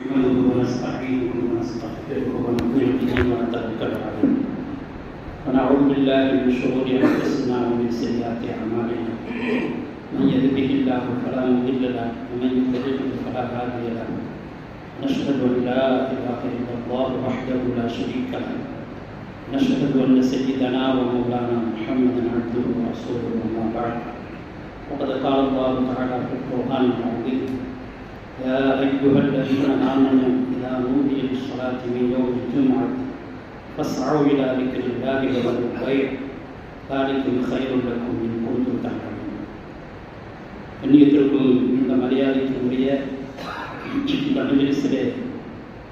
نحمده ونستعينه ونستغفره ونؤمن به ونتوكل عليه ونعوذ بالله من شرور انفسنا ومن سيئات اعمالنا من يهده الله فلا مضل له ومن يضلل فلا هادي له نشهد ان لا اله الا الله وحده لا شريك له نشهد ان سيدنا ومولانا محمدا عبده ورسوله اما بعد وقد قال الله تعالى في القران العظيم يا أيها الذين آمنوا إذا نودي للصلاة من يوم الجمعة فاسعوا إلى ذكر الله وذروا البيع ذلكم خير لكم إن كنتم تعلمون. கண்ணியத்திற்கும் இந்த மரியாதைக்குரிய இந்த மஜ்லிஸிலே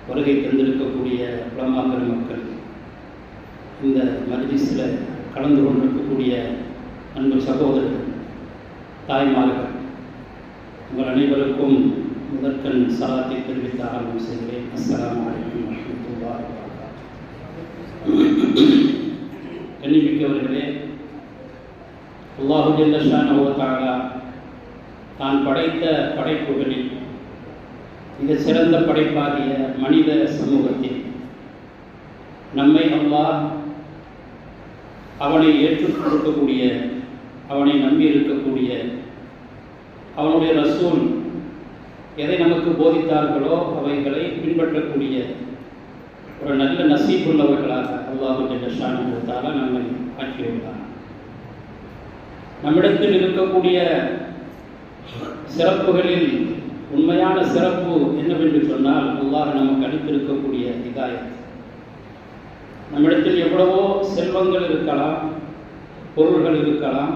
வருகை தந்திருக்கக்கூடிய உலமா பெருமக்கள், இந்த மஜ்லிஸில் கலந்து கொண்டிருக்கக்கூடிய அன்பு சகோதரர்கள், தாய்மார்கள், உங்கள் அனைவருக்கும் முதற்கண் சலாத்தை தெரிவித்து ஆரம்பம் செய்கிறேன். அஸ்ஸலாமு அலைக்கும் வரஹ்மத்துல்லாஹி வபரகாத்துஹு. கண்ணியமிக்கவர்களே, அல்லாஹு ஜல்ல ஷானஹு வ தஆலா தான் படைத்த படைப்புகளில் மிக சிறந்த படைப்பாகிய மனித சமூகத்தில் நம்மை அல்லாஹ் அவனை ஏற்றுக்கொடுக்கக்கூடிய, அவனை நம்பி இருக்கக்கூடிய, அவனுடைய ரசூல் எதை நமக்கு போதித்தார்களோ அவைகளை பின்பற்றக்கூடிய ஒரு நல்ல நசீபுள்ளவர்களாக அல்லாஹு ஜல்ல ஷானஹு வ தஆலா நம்மை ஆக்கியுள்ளார். நம்மிடத்தில் இருக்கக்கூடிய சிறப்புகளில் உண்மையான சிறப்பு என்னவென்று சொன்னால், அல்லாஹ் நமக்கு அளித்திருக்கக்கூடிய ஹிதாயத். நம்மிடத்தில் எவ்வளவோ செல்வங்கள் இருக்கலாம், பொருள்கள் இருக்கலாம்,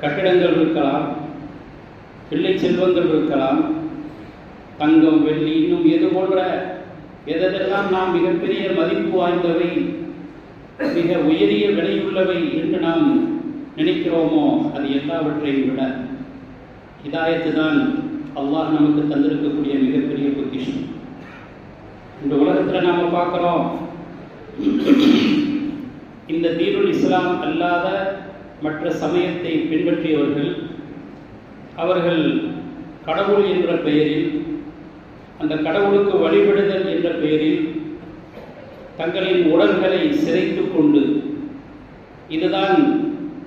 கட்டிடங்கள் இருக்கலாம், பிள்ளை செல்வங்கள் இருக்கலாம், தங்கம், வெள்ளி, இன்னும் எது போன்ற எதெல்லாம் நாம் மிகப்பெரிய மதிப்பு வாய்ந்தவை, மிக உயரிய விலையுள்ளவை என்று நாம் நினைக்கிறோமோ அது எல்லாவற்றையும் விட ஹிதாயத்து தான் அல்லாஹ் நமக்கு தந்திருக்கக்கூடிய மிகப்பெரிய பொக்கிஷம். இந்த உலகத்தில் நாம் பார்க்குறோம், இந்த தீனுல் இஸ்லாம் அல்லாத மற்ற சமயத்தை பின்பற்றியவர்கள், அவர்கள் கடவுள் என்ற பெயரில், அந்த கடவுளுக்கு வழிபடுதல் என்ற பெயரில் தங்களின் உடல்களை சிதைத்து கொண்டு இதுதான்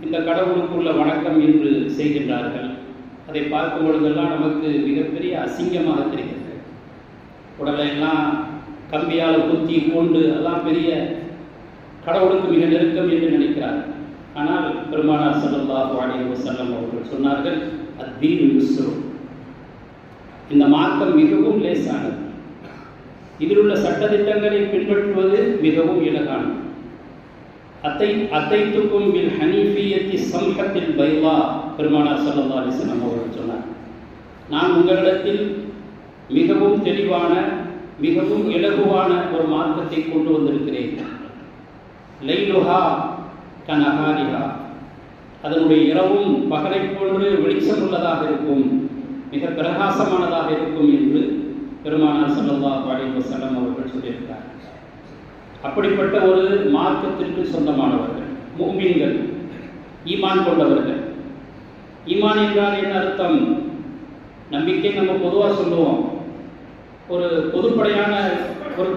இந்த கடவுளுக்குள்ள வணக்கம் என்று செய்கின்றார்கள். அதை பார்க்கும் பொழுதெல்லாம் நமக்கு மிகப்பெரிய அசிங்கமாக தெரிகிறது. உடலையெல்லாம் கம்பியால் குத்தி கொண்டு எல்லாம் பெரிய கடவுளுக்கு மிக நெருக்கம் என்று நினைக்கிறார்கள். ஆனால் பெருமானார் ஸல்லல்லாஹு அலைஹி வஸல்லம் அவர்கள் சொன்னார்கள், அத்தீனு யுஸ்ரு, இந்த மார்க்கம் மிகவும் லேசானது, இதில் உள்ள சட்டதிட்டங்களை பின்பற்றுவது மிகவும் இலகானது. அத்தைத்துக்கும் பில் ஹனீஃபியத்தி சம்ஹத்தில் பைலா, பெருமானார் ஸல்லல்லாஹு அலைஹி வஸல்லம் அவர்கள் சொன்னார், நான் உங்களிடத்தில் மிகவும் தெளிவான, மிகவும் இலகுவான ஒரு மார்க்கத்தை கொண்டு வந்திருக்கிறேன். லைலுஹா கனஹாரிஹா, அதனுடைய இரவும் பகலை போன்று வெளிச்சம் உள்ளதாக இருக்கும், மிக பிரகாசமானதாக இருக்கும் என்று பெருமானார் ஸல்லல்லாஹு அலைஹி வஸல்லம் அவர்கள் சொல்லியிருக்கிறார். அப்படிப்பட்ட ஒரு மார்க்கத்திற்கு சொந்தமானவர்கள் முஃமின்கள், ஈமான் கொண்டவர்கள். ஈமான் என்றால் என்ன அர்த்தம்? நம்பிக்கை நம்ம பொதுவாக சொல்லுவோம், ஒரு பொதுப்படையான ஒரு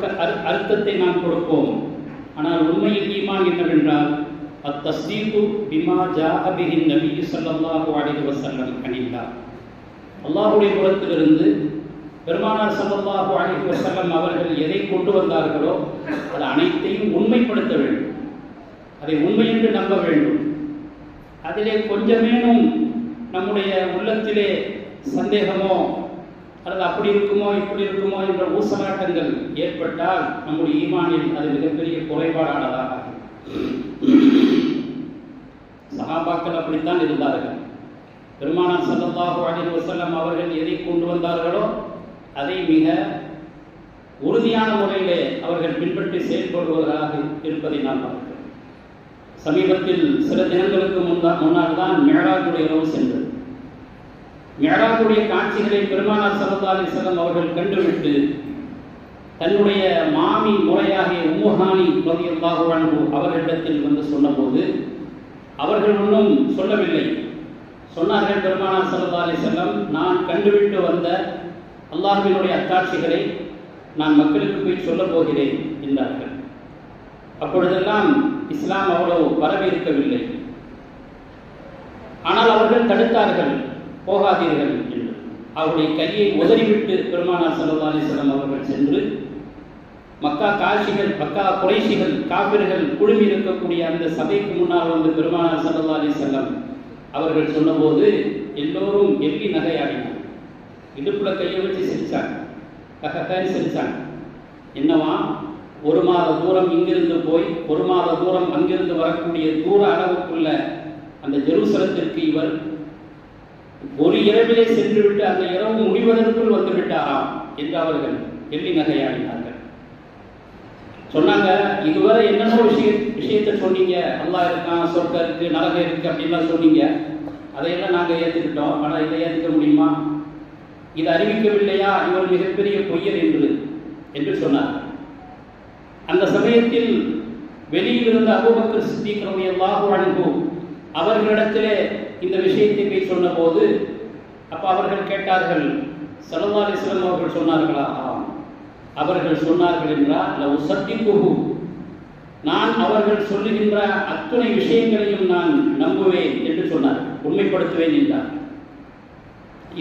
அர்த்தத்தை நாம் கொடுப்போம். ஆனால் உண்மையில் ஈமான் என்னவென்றால், அத்தஸ்தீகு பிமா ஜாஅ பிஹி நபி ஸல்லல்லாஹு அலைஹி வஸல்லம் அனில்லாஹ், அல்லாஹ்வுடைய புறத்திலிருந்து பெருமானார் ஸல்லல்லாஹு அலைஹி வஸல்லம் அவர்கள் எதை கொண்டு வந்தார்களோ அது அனைத்தையும் உண்மைப்படுத்த வேண்டும், அதை உண்மை என்று நம்ப வேண்டும். அதிலே கொஞ்சமேனும் நம்முடைய உள்ளத்திலே சந்தேகமோ அல்லது அப்படி இருக்குமோ இப்படி இருக்குமோ என்ற ஊசலாட்டங்கள் ஏற்பட்டால் நம்முடைய ஈமானில் அது மிகப்பெரிய குறைபாடானதாக. சஹாபாக்கள் அப்படித்தான் இருந்தார்கள். பெருமானார் ஸல்லல்லாஹு அலைஹி வஸல்லம் அவர்கள் எதை கொண்டு வந்தார்களோ அதை மிக உறுதியான முறையிலே அவர்கள் பின்பற்றி செயல்படுவதாக இருப்பதை நாம் பார்க்கிறோம். சமீபத்தில் சில தினங்களுக்கு முன்னால் தான் மிஅராஜுடைய இரவு சென்றது. மிஅராஜுடைய காட்சிகளை பெருமானார் ஸல்லல்லாஹு அலைஹி வஸல்லம் அவர்கள் கண்டுவிட்டு தன்னுடைய மாமி முறையாகிய உம்மு ஹானி ரலியல்லாஹு அன்ஹு அவர்களிடத்தில் வந்து சொன்னபோது அவர்கள் ஒன்றும் சொல்லவில்லை. சொன்னார்கள் பெருமானார் ஸல்லல்லாஹு அலைஹி வஸல்லம், நான் கண்டுவிட்டு வந்த அல்லாஹ்வினுடைய அத்தாட்சிகளை நான் மக்களுக்கு போய் சொல்லப் போகிறேன் என்றார்கள். அப்பொழுதெல்லாம் இஸ்லாம் அவ்வளவு வரவேற்கவில்லை. ஆனால் அவர்கள் தடுத்தார்கள், போகாதீர்கள் என்று. அவருடைய கையை உதறிவிட்டு பெருமானார் ஸல்லல்லாஹு அலைஹி வஸல்லம் அவர்கள் சென்று மக்கா காஷிகள், மக்கா குறைஷிகள், காபிர்கள் குழுமி இருக்கக்கூடிய அந்த சபைக்கு முன்னால் வந்து பெருமானார் ஸல்லல்லாஹு அலைஹி வஸல்லம் அவர்கள் சொன்னபோது எல்லோரும் எள்ளி நகையாடினார். இடுப்புல கையை வச்சு சிரிச்சாங்க, சிரிச்சாங்க. என்னவா, 1 மாத தூரம் இங்கிருந்து போய் 1 மாத தூரம் அங்கிருந்து வரக்கூடிய தூர அளவுக்குள்ள அந்த ஜெருசலத்திற்கு இவர் ஒரு இரவிலே சென்றுவிட்டு அந்த இரவு முடிவதற்குள் வந்து விட்டாராம் என்று அவர்கள் எள்ளி நகையாடினார்கள். சொன்னாங்க, இதுவரை என்னென்ன விஷயத்தை சொன்னீங்க, அல்லாஹ் இருக்கான், சொர்க்கம் இருக்கு, நரகம் இருக்கு அப்படின்லாம் சொன்னீங்க, அதையெல்லாம் நாங்கள் ஏற்றுக்கிட்டோம். ஆனால் இதை ஏற்றுக்க முடியுமா? இதை அறிவிக்கவில்லையா இவர் மிகப்பெரிய பொய்யர் என்று சொன்னார். அந்த சமயத்தில் வெளியில் இருந்த அபூபக்கர் சித்திக் ரலியல்லாஹு அன்ஹு அவர்களிடத்திலே இந்த விஷயத்தை போய் சொன்ன போது அப்ப அவர்கள் கேட்டார்கள், ஸல்லல்லாஹு அலைஹி வஸல்லம் அவர்கள் சொன்னார்களா? அவர்கள் சொன்னார்கள் என்றால் லவ் சத்திக்குஹு, நான் அவர்கள் சொல்லுகின்ற அத்துணை விஷயங்களையும் நான் நம்புவேன் என்று சொன்னார், உண்மைப்படுத்துவேன் என்றார்.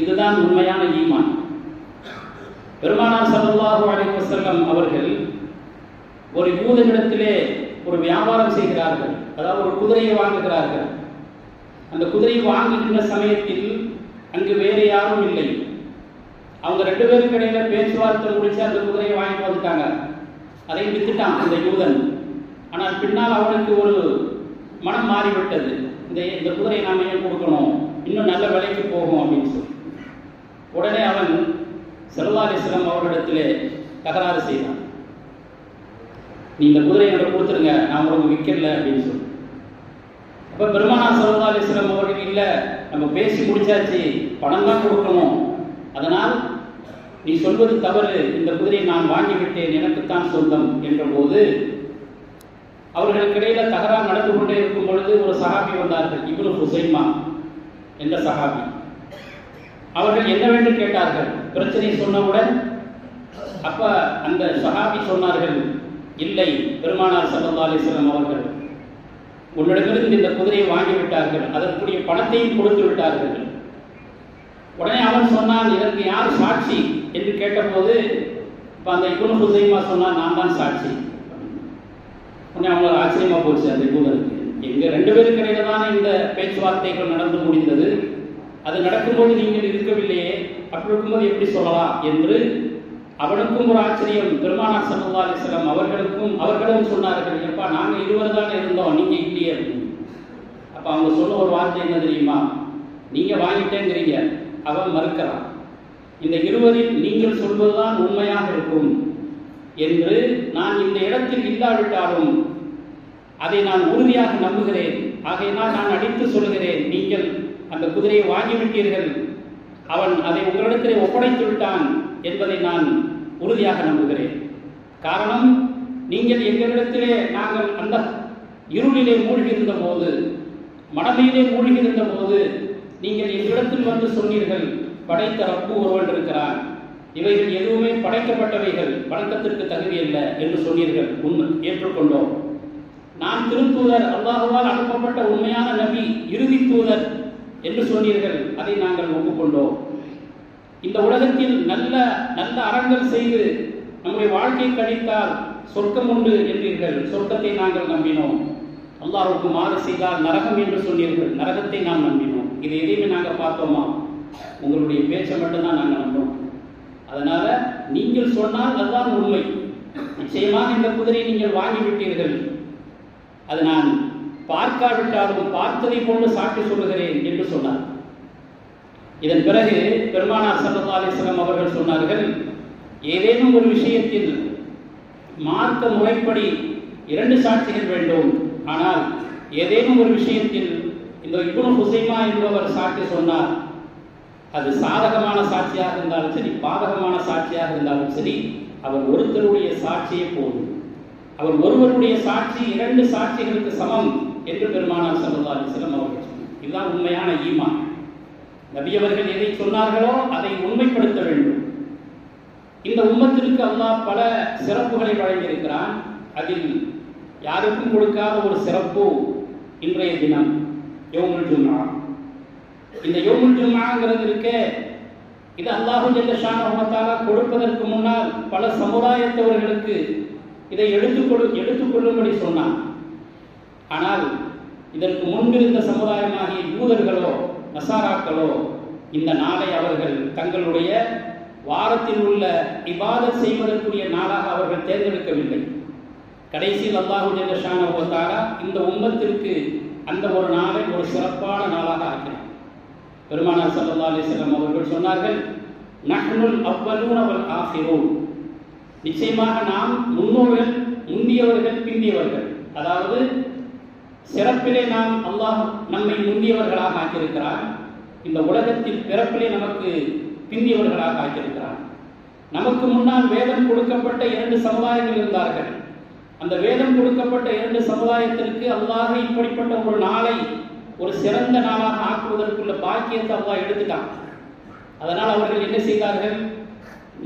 இதுதான் உண்மையான ஈமான். பெருமானார் ஸல்லல்லாஹு அலைஹி வஸல்லம் அவர்கள் ஒரு யூதனிடத்திலே ஒரு வியாபாரம் செய்கிறார்கள், அதாவது ஒரு குதிரையை வாங்குகிறார்கள். அந்த குதிரையை வாங்குகின்ற சமயத்தில் அங்கு வேறு யாரும் இல்லை. அவங்க 2 பேருக்கு இடையில பேச்சுவார்த்தை முடிச்சு அந்த குதிரையை வாங்கிட்டு வந்துட்டாங்க. அதை வித்துட்டான் அந்த யூதன். ஆனால் பின்னால் அவனுக்கு ஒரு மனம் மாறிவிட்டது, இந்த குதிரையை நாம் ஏன் கொடுக்கணும், இன்னும் நல்ல விலைக்கு போகும் அப்படின்னு சொல்லி உடனே அவன் ஸல்லல்லாஹு அலைஹி வஸல்லம் அவர்களிடத்திலே தகராறு செய்தான். நீ இந்த குதிரையை எனக்கு கொடுத்துருங்க, நான் உங்களுக்கு விற்கல அப்படின்னு சொல்லி. அப்போ பெருமானார் ஸல்லல்லாஹு அலைஹி வஸல்லம் அவர்கள் இல்லை, நம்ம பேசி முடிச்சாச்சு, பணம் தான் கொடுக்கணும், அதனால் நீ சொல்வது தவறு, இந்த குதிரையை நான் வாங்கிவிட்டேன், எனக்குத்தான் சொந்தம் என்ற போது அவர்களுக்கிடையில தகராறு நடந்து கொண்டே இருக்கும் பொழுது ஒரு சஹாபி வந்தார்கள், இப்னு ஹுஸைமா என்ற சஹாபி. அவர்கள் என்னவென்று கேட்டார்கள். பிரச்சனை சொன்னவுடன் அப்ப அந்த சஹாபி சொன்னார்கள், இல்லை, பெருமானார் ஸல்லல்லாஹு அலைஹி வஸல்லம் அவர்கள் உன்னிடமிருந்து இந்த குதிரையை வாங்கிவிட்டார்கள், அதற்குரிய பணத்தையும் கொடுத்து விட்டார்கள். உடனே அவன் சொன்னான், இதற்கு யார் சாட்சி என்று கேட்டபோது இப்போ அந்த இப்னு ஹுஸைமா சொன்னான், நான் தான் சாட்சி. உடனே அவங்களுக்கு ஆச்சரியமா போச்சு அந்த யூதனுக்கு. எங்க 2 பேருக்கு இடையில தானே இந்த பேச்சுவார்த்தைகள் நடந்து முடிந்தது, அது நடக்கும்போது நீங்கள் இருக்கவில்லையே, அப்படி இருக்கும்போது எப்படி சொல்லலாம் என்று அவனுக்கும் ஒரு ஆச்சரியம். பெருமானார் ஸல்லல்லாஹு அலைஹி வஸல்லம் அவர்களும் சொன்னார்கள், எப்பா நாங்கள் இருவர் தான் இருந்தோம், நீங்க இல்லையே அப்படின்னு. அப்ப அவங்க சொன்ன ஒரு வார்த்தை என்ன தெரியுமா, நீங்க வாங்கிட்டேங்கிறீங்க, அவன் மறுக்கிறான், இந்த இருவரில் நீங்கள் சொல்வதுதான் உண்மையாக இருக்கும் என்று நான் இந்த இடத்தில் இல்லாவிட்டாலும் அதை நான் உறுதியாக நம்புகிறேன். ஆகையினால் நான் அடித்து சொல்கிறேன், நீங்கள் அந்த குதிரையை வாங்கிவிட்டீர்கள், அவன் அதை உங்களிடத்திலே ஒப்படைத்து விட்டான் என்பதை நான் உறுதியாக நம்புகிறேன். காரணம், நீங்கள் எங்களிடத்திலே நாங்கள் அந்த இருளிலே மூழ்கியிருந்த போது, மடமையிலே மூழ்கியிருந்த போது நீங்கள் எங்களிடத்தில் வந்து சொன்னீர்கள், படைத்த ரப்பு ஒருவன் இருக்கிறான், இவைகள் எதுவுமே படைக்கப்பட்டவைகள், வணக்கத்திற்கு தகுதியல்ல என்று சொன்னீர்கள். உண்மை ஏற்றுக்கொண்டோம். நான் திருத்தூதர், அல்லாஹ்வால் அனுப்பப்பட்ட உண்மையான நபி, இறுதி தூதர் என்று சொன்னீர்கள், அதை நாங்கள் ஒப்புக்கொண்டோம். இந்த உலகத்தில் நல்ல நல்ல அறங்கள் செய்து நம்முடைய வாழ்க்கை கழித்தால் சொர்க்கம் உண்டு என்றீர்கள், சொர்க்கத்தை நாங்கள் நம்பினோம். அல்லாஹ்வுக்கு மாறு செய்தால் நரகம் என்று சொன்னீர்கள், நரகத்தை நாம் நம்பினோம். இதை எதையுமே நாங்கள் பார்த்தோமா? உங்களுடைய பேச்சை மட்டும்தான் நாங்கள் நம்புறோம். அதனால நீங்கள் சொன்னால் அதுதான் உண்மை. நிச்சயமாக இந்த குதிரையை நீங்கள் வாங்கிவிட்டீர்கள், அது நான் பார்க்காவிட்டாலும் பார்த்ததை போன்று சாட்சி சொல்லுகிறேன் என்று சொன்னார். இதன் பிறகு பெருமானார் ஸல்லல்லாஹு அலைஹி வஸல்லம் அவர்கள் சொன்னார்கள், ஏதேனும் ஒரு விஷயத்தில் மார்க்க முறைப்படி 2 சாட்சிகள் வேண்டும், ஆனால் ஏதேனும் ஒரு விஷயத்தில் இந்த இப்னு ஹுஸைமா என்பவர் சாட்சி சொன்னார், அது சாதகமான சாட்சியாக இருந்தாலும் சரி, பாதகமான சாட்சியாக இருந்தாலும் சரி, அவர் ஒருத்தருடைய சாட்சியே போதும். அவர் ஒருவருடைய சாட்சி 2 சாட்சிகளுக்கு சமம் என்று பெருமானார் ஸல்லல்லாஹு அலைஹி வஸல்லம் அவர்கள் சொன்னார். இதுதான் உண்மையான ஈமான். நபி அவர்கள் எதை சொன்னார்களோ அதை உண்மைப்படுத்த வேண்டும். இந்த உம்மத்திற்கு அல்லாஹ் பல சிறப்புகளை வழங்கியிருக்கிறான். அதில் யாருக்கும் கொடுக்காத ஒரு சிறப்பு இன்றைய தினம் யௌமுல் ஜும்ஆ. இந்த யௌமுல் ஜும்ஆங்கிறது இருக்க, இது அல்லாஹு ஜல்ல ஷானஹு வ தஆலா கொடுப்பதற்கு முன்னால் பல சமுதாயத்தவர்களுக்கு இதை எடுத்துக்கொள்ளும்படி சொன்னான். ஆனால் இதற்கு முன்பிருந்த சமுதாயமாகிய யூதர்களோ நசாராக்களோ இந்த நாளை அவர்கள் தங்களுடைய வாரத்தில் உள்ள இபாதத் செய்வதற்குரிய நாளாக அவர்கள் தேர்ந்தெடுக்கவில்லை. கடைசியில் அல்லாஹு ஜல்ல ஷானஹு வ தஆலா இந்த உம்மத்திற்கு அந்த ஒரு நாளை ஒரு சிறப்பான நாளாக ஆக்கினார். பெருமானார் ஸல்லல்லாஹு அலைஹி வஸல்லம் அவர்கள் சொன்னார்கள், நஹ்னுல் அவ்வலூன வல் ஆஃபிரூன், நிச்சயமாக நாம் முன்னோர்கள், முந்தியவர்கள், பிந்தியவர்கள். அதாவது சிறப்பிலே நாம் அல்லாஹ் நம்மை முந்தியவர்களாக ஆக்கியிருக்கிறார். இந்த உலகத்தில் பிறப்பிலே நமக்கு பிந்தியவர்களாக ஆக்கியிருக்கிறார். நமக்கு முன்னால் வேதம் கொடுக்கப்பட்ட 2 சமுதாயங்கள் இருந்தார்கள். அந்த வேதம் கொடுக்கப்பட்ட 2 சமுதாயத்திற்கு அல்லாஹ் இப்படிப்பட்ட ஒரு நாளை ஒரு சிறந்த நாளாக ஆக்குவதற்குள்ள பாக்கியத்தை அல்லாஹ் எடுத்துட்டான். அதனால் அவர்கள் என்ன செய்தார்கள்?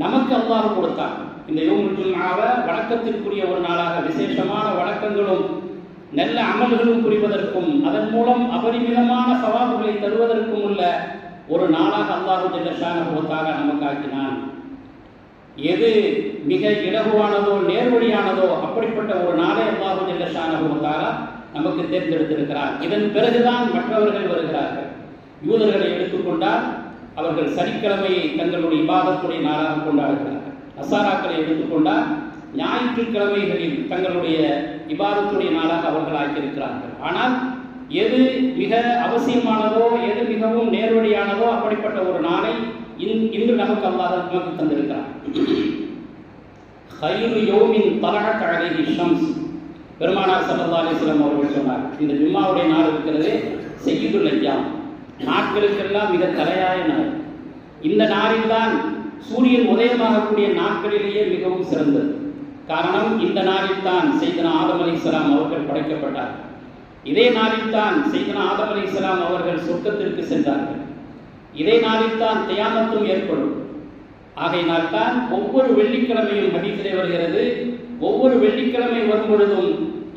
நமக்கு அல்லாஹ் கொடுத்தான். இந்த யௌமுல் ஜும்ஆவை வணக்கத்திற்குரிய ஒரு நாளாக, விசேஷமான வணக்கங்களும் நல்ல அமல்களும் புரிவதற்கும் அதன் மூலம் அபரிமிதமான சவாபுகளை தருவதற்கும் உள்ள ஒரு நாளாக அல்லாஹு ஜல்ல ஷானஹு வ தஆலா நமக்கு ஆக்கினான். எது மிக இலகுவானதோ நேர்வழியானதோ அப்படிப்பட்ட ஒரு நாளை அல்லாஹு ஜல்ல ஷானஹு வ தஆலா நமக்கு தேர்ந்தெடுத்திருக்கிறார். இதன் பிறகுதான் மற்றவர்கள் வருகிறார்கள். யூதர்களை எடுத்துக்கொண்டால் அவர்கள் சனிக்கிழமையை தங்களுடைய இபாதத்துடைய நாளாக கொண்டாடுகிறார்கள். நசாராக்களை எடுத்துக்கொண்டால் ஞாயிற்றுக்கிழமைகளில் தங்களுடைய இபாதத்துடைய நாளாக அவர்கள் ஆக்கியிருக்கிறார்கள். ஆனால் எது மிக அவசியமானதோ, எது மிகவும் நேர்வழியானதோ அப்படிப்பட்ட ஒரு நாளை இன்று நமக்கு அல்லாஹ் நமக்கு தந்திருக்கிறார். ஹைரு யௌமின் தலஅத் அலைஹி ஷம்ஸ், பெருமானார் ஸல்லல்லாஹு அலைஹி வஸல்லம் அவர்கள் சொன்னார், இந்த ஜும்மாவுடைய நாள் இருக்கிறது சய்யிதுல் அய்யாம், நாட்களுக்கெல்லாம் மிக தலையாய நாள். இந்த நாளில்தான் சூரியன் உதயமாகக்கூடிய நாட்களிலேயே மிகவும் சிறந்தது. காரணம், இந்த நாளில் தான் சையதுனா ஆதம் அலைஹிஸ்ஸலாம் அவர்கள் படைக்கப்பட்டார். இதே நாளில் தான் சையதுனா ஆதம் அலைஹிஸ்ஸலாம் அவர்கள் சொர்க்கத்திற்கு சென்றார்கள். இதே நாளில் தான் கியாமத்தும் ஏற்படும். ஆகையினால் தான் ஒவ்வொரு வெள்ளிக்கிழமையும் ஹதீஸிலே வருகிறது, ஒவ்வொரு வெள்ளிக்கிழமை வரும் பொழுதும்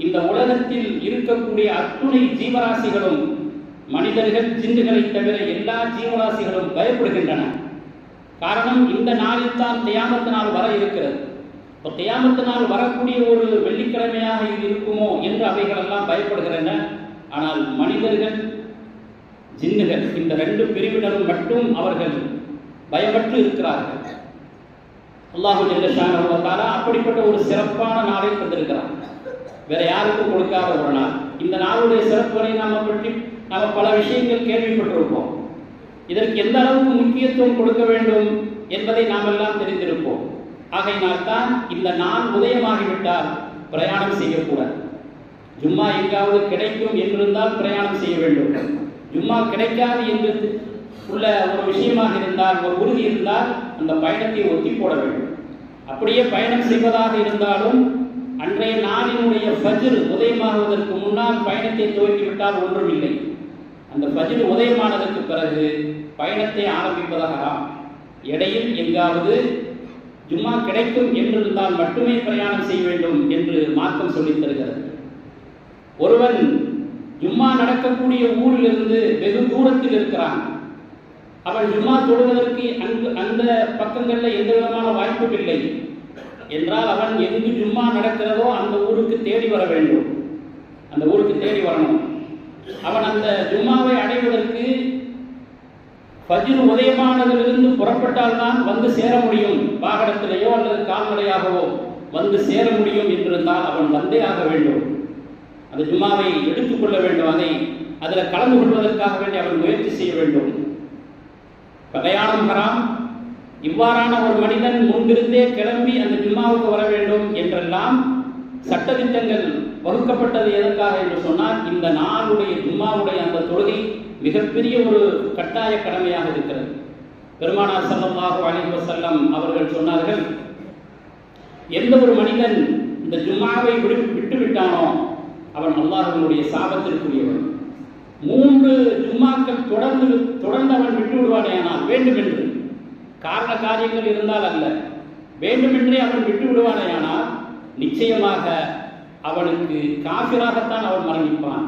இந்த உலகத்தில் இருக்கக்கூடிய அத்துணை ஜீவராசிகளும், மனிதர்கள் ஜின்னுகளை தவிர எல்லா ஜீவராசிகளும் பயப்படுகின்றன. காரணம், இந்த நாளில் தான் கியாமத் நாள் வர இருக்கிறது. இப்போ கியாமத் நாள் வரக்கூடிய ஒரு வெள்ளிக்கிழமையாக இது இருக்குமோ என்று அவைகள் எல்லாம் பயப்படுகின்றன. ஆனால் மனிதர்கள், ஜின்னுகள், இந்த 2 பிரிவினரும் மட்டும் அவர்கள் பயப்பட்டு இருக்கிறார்கள். அல்லாஹு ஜல்ல ஷானஹு வ தஆலா அப்படிப்பட்ட ஒரு சிறப்பான நாளை தந்திருக்கிறார். வேற யாருக்கும் கொடுக்காத ஒரு நாள். இந்த நாளுடைய சிறப்புகளை நாம் பல விஷயங்கள் கேள்விப்பட்டிருப்போம். இதற்கு எந்த அளவுக்கு முக்கியத்துவம் கொடுக்க வேண்டும் என்பதை நாம் எல்லாம் தெரிந்திருப்போம். ஆகையினால் தான் இந்த நாள் உதயமாகிவிட்டால் பிரயாணம் செய்யக்கூடாது. ஜும்மா எங்காவது கிடைக்கும் என்றிருந்தால் பிரயாணம் செய்ய வேண்டும். ஜும்மா கிடைக்காது என்று உள்ள ஒரு விஷயமாக இருந்தால், ஒரு உறுதி இருந்தால் அந்த பயணத்தை ஒத்தி போட வேண்டும். அப்படியே பயணம் செய்வதாக இருந்தாலும் அன்றைய நாளினுடைய ஃபஜ்ர் உதயமாகுவதற்கு முன்னால் பயணத்தை துவக்கிவிட்டால் ஒன்றும் இல்லை. அந்த ஃபஜ்ர் உதயமானதற்கு பிறகு பயணத்தை ஆரம்பிப்பதாகலாம். இடையில் எங்காவது ஜும்மா கிடைக்கும் என்றிருந்தால் மட்டுமே பிரயாணம் செய்ய வேண்டும் என்று மார்க்கம் சொல்லித் தருகிறது. ஒருவன் ஜும்மா நடக்கக்கூடிய ஊரிலிருந்து வெகு தூரத்தில் இருக்கிறான், அவன் ஜும்மா தொழுவதற்கு அந்த பக்கங்களில் எந்த விதமான வாய்ப்பும் இல்லை என்றால் அவன் எங்கு ஜும்மா நடக்கிறதோ அந்த ஊருக்கு தேடி வர வேண்டும். அந்த ஊருக்கு தேடி வரணும். அவன் அந்த ஜும்மாவை அடைவதற்கு ஃபஜ்ர் உதயமானதிலிருந்து புறப்பட்டால்தான் வந்து சேர முடியும். வாகனத்திலேயோ அல்லது கால்நடையாகவோ வந்து சேர முடியும் என்றிருந்தால் அவன் வந்தே ஆக வேண்டும். அந்த ஜும்மாவை எடுத்துக்கொள்ள வேண்டும். அதில் கலந்து கொள்வதற்காக வேண்டி அவன் முயற்சி செய்ய வேண்டும். பிரயாணம் ஹராம். இவ்வாறான ஒரு மனிதன் முன்பிருந்தே கிளம்பி அந்த ஜும்மாவுக்கு வர வேண்டும் என்றெல்லாம் சட்டதிட்டங்கள் வகுக்கப்பட்டது. எதற்காக என்று சொன்னால், இந்த நாளுடைய ஜும்மாவுடைய அந்த தொழுகை மிகப்பெரிய ஒரு கட்டாய கடமையாக இருக்கிறது. பெருமானார் ஸல்லல்லாஹு அலைஹி வஸல்லம் அவர்கள் சொன்னார்கள், எந்த ஒரு மனிதன் இந்த ஜும்மாவை விட்டுவிட்டானோ அவன் அல்லாஹ்வினுடைய சாபத்திற்குரியவன். 3 ஜும்மாக்கள் தொடர்ந்து அவன் விட்டு விடுவானேயானால், வேண்டும் என்று காரண காரியங்கள் இருந்தால் அல்ல, வேண்டுமென்றே அவன் விட்டு விடுவானேயானால் நிச்சயமாக அவனுக்கு காஃபிராகத்தான் அவன் மரணிப்பான்,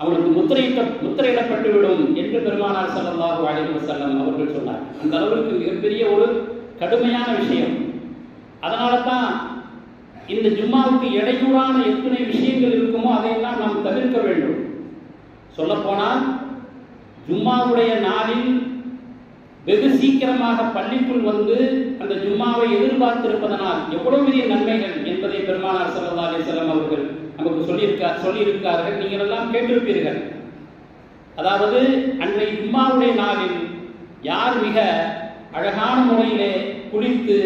அவனுக்கு முத்திரையிடப்பட்டுவிடும் என்று பெருமானார் ஸல்லல்லாஹு அலைஹி வஸல்லம் அவர்கள் சொன்னார். அந்த அளவுக்கு மிகப்பெரிய ஒரு கடுமையான விஷயம். அதனால தான் இந்த ஜும்மாவுக்கு இடையூறான எத்தனை விஷயங்கள் இருக்குமோ அதையெல்லாம் நாம் தவிர்க்க வேண்டும். சொல்லப்போனால் ஜும்மாவுடைய நாளில் வெகு சீக்கிரமாக பள்ளிக்குள் வந்து அந்த ஜும்மாவை எதிர்பார்த்திருப்பதனால் எவ்வளவு பெரிய நன்மைகள் என்பதை பெருமானார் ஸல்லல்லாஹு அலைஹி வஸல்லம் அவர்கள் நமக்கு சொல்லியிருக்கார்கள். நீங்கள் எல்லாம் கேட்டிருப்பீர்கள். அதாவது அன்றைய ஜும்மாவுடைய நாளில் யார் மிக அழகான முறையிலே குளித்து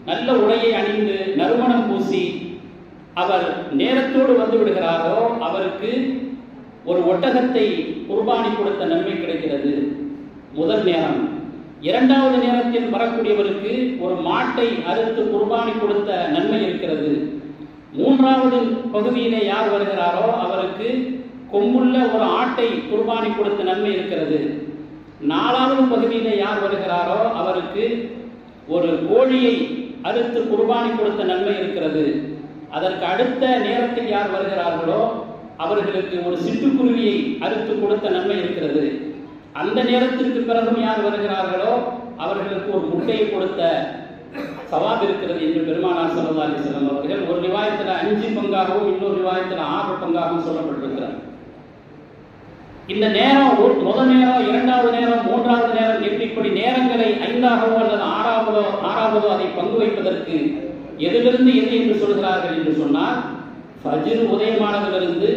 நல்ல உடையை அணிந்து நறுமணம் பூசி அவர் நேரத்தோடு வந்து விடுகிறாரோ அவருக்கு ஒரு ஒட்டகத்தை குர்பானி கொடுத்த நன்மை கிடைக்கிறது முதல் நேரம். இரண்டாவது நேரத்தில் வரக்கூடியவருக்கு ஒரு மாட்டை அறுத்து குர்பானி கொடுத்த நன்மை இருக்கிறது. மூன்றாவது பகுதியிலே யார் வருகிறாரோ அவருக்கு கொம்புள்ள ஒரு ஆட்டை குர்பானி கொடுத்த நன்மை இருக்கிறது. நாலாவது பகுதியிலே யார் வருகிறாரோ அவருக்கு ஒரு கோழியை அறுத்து குர்பானி கொடுத்த நன்மை இருக்கிறது. அதற்கு அடுத்த நேரத்தில் யார் வருகிறார்களோ அவர்களுக்கு ஒரு சிட்டுக்குருவியை அறுத்து கொடுத்த நன்மை இருக்கிறது. அந்த நேரத்திற்கு பிறகும் யார் வருகிறார்களோ அவர்களுக்கு ஒரு முட்டையை கொடுத்த சவாப் இருக்கிறது என்று பெருமானார் ஸல்லல்லாஹு அலைஹி வஸல்லம் அவர்கள் ஒரு ரிவாயத்தில் 5 பங்காகவும் இன்னொரு ரிவாயத்தில் 6 பங்காகவும் சொல்லப்பட்டிருக்கிறார். இந்த நேரம் முதல் நேரம், இரண்டாவது நேரம், மூன்றாவது நேரம் இப்படி நேரங்களை 5ஆகவோ அல்லது 6ஆவதோ அதை பங்கு வைப்பதற்கு எதிலிருந்து எது என்று சொல்கிறார்கள் என்று சொன்னால் ஃபஜ்ர் உதயமானதிலிருந்து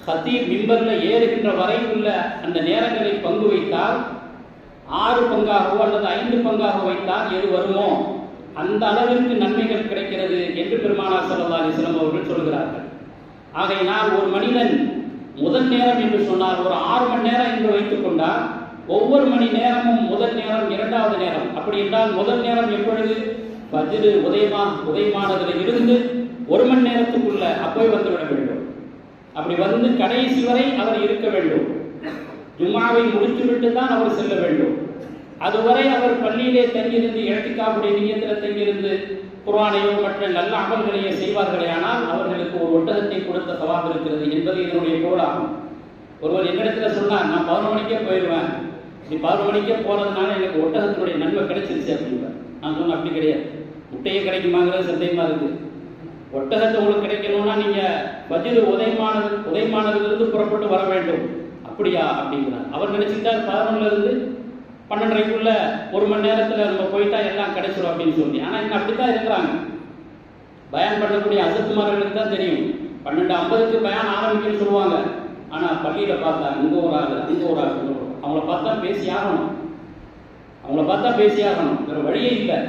ஹத்தீப் மிம்பர்ல ஏறுகின்ற வரை உள்ள அந்த நேரங்களை பங்கு வைத்தால் 6 பங்காகவோ அல்லது 5 பங்காக வைத்தால் எது வருமோ அந்த அளவிற்கு நன்மைகள் கிடைக்கிறது என்று பெருமானார் ஸல்லல்லாஹு அலைஹி வஸல்லம் அவர்கள் சொல்கிறார்கள். ஆகையினால் ஒரு மனிதன் முதல் நேரம் என்று சொன்னால் ஒரு 6 மணி நேரம் என்று வைத்துக் கொண்டால் ஒவ்வொரு மணி நேரமும் முதல் நேரம், இரண்டாவது நேரம். அப்படி என்றால் முதல் நேரம் எப்பொழுது ஃபஜ்ர் உதயமானதில் இருந்து 1 மணி நேரத்துக்குள்ள அப்போய் வந்துவிட வேண்டும். அப்படி வந்து கடைசி வரை அவர் இருக்க வேண்டும். ஜும்மாவை முடித்துவிட்டு தான் அவர் செல்ல வேண்டும். அதுவரை அவர் பள்ளியிலே தங்கியிருந்து இழத்திக்காவுடைய நியத்தில் தங்கியிருந்து குர்ஆனையோ மற்ற நல்ல அமல்களையோ செய்வார்களே ஆனால் அவர்களுக்கு ஒரு ஒட்டகத்தை கொடுத்த சவாப் இருக்கிறது என்பது இதனுடைய பொருளாகும். ஒருவர் என்னிடத்தில் சொன்னார், நான் 11 மணிக்கே போயிடுவேன், நீ 11 மணிக்கே போறதுனால எனக்கு ஒட்டகத்தினுடைய நன்மை கிடைச்சிருச்சு அப்படின்றார். நான் சொன்னேன், அப்படி கிடையாது. முட்டையே கிடைக்குமாங்கிறது சந்தேகமா இருக்கு. ஒட்டகத்தை உங்களுக்கு கிடைக்கணும்னா நீங்க ஃபஜ்ர் உதயமானதிலிருந்து புறப்பட்டு வர வேண்டும். அப்படியா அப்படிங்கிறார். அவர் நினைச்சுட்டார் 11ல இருந்து 12:30க்குள்ள 1 மணி நேரத்தில் நம்ம போயிட்டா எல்லாம் கிடைச்சிடும் அப்படின்னு சொல்லி. ஆனால் இன்னும் அப்படித்தான் இருக்கிறாங்க. பயான் பண்ணக்கூடிய அசத்துமார்களுக்கு தான் தெரியும். 12:50க்கு பயான் ஆரம்பிக்குன்னு சொல்லுவாங்க. ஆனால் பள்ளியில் பார்த்தா இங்கே ஒரு ஆள் அங்கே ஒரு ஆள் அவங்கள பார்த்தா பேசியாகணும். வேறு வழியே இல்லை.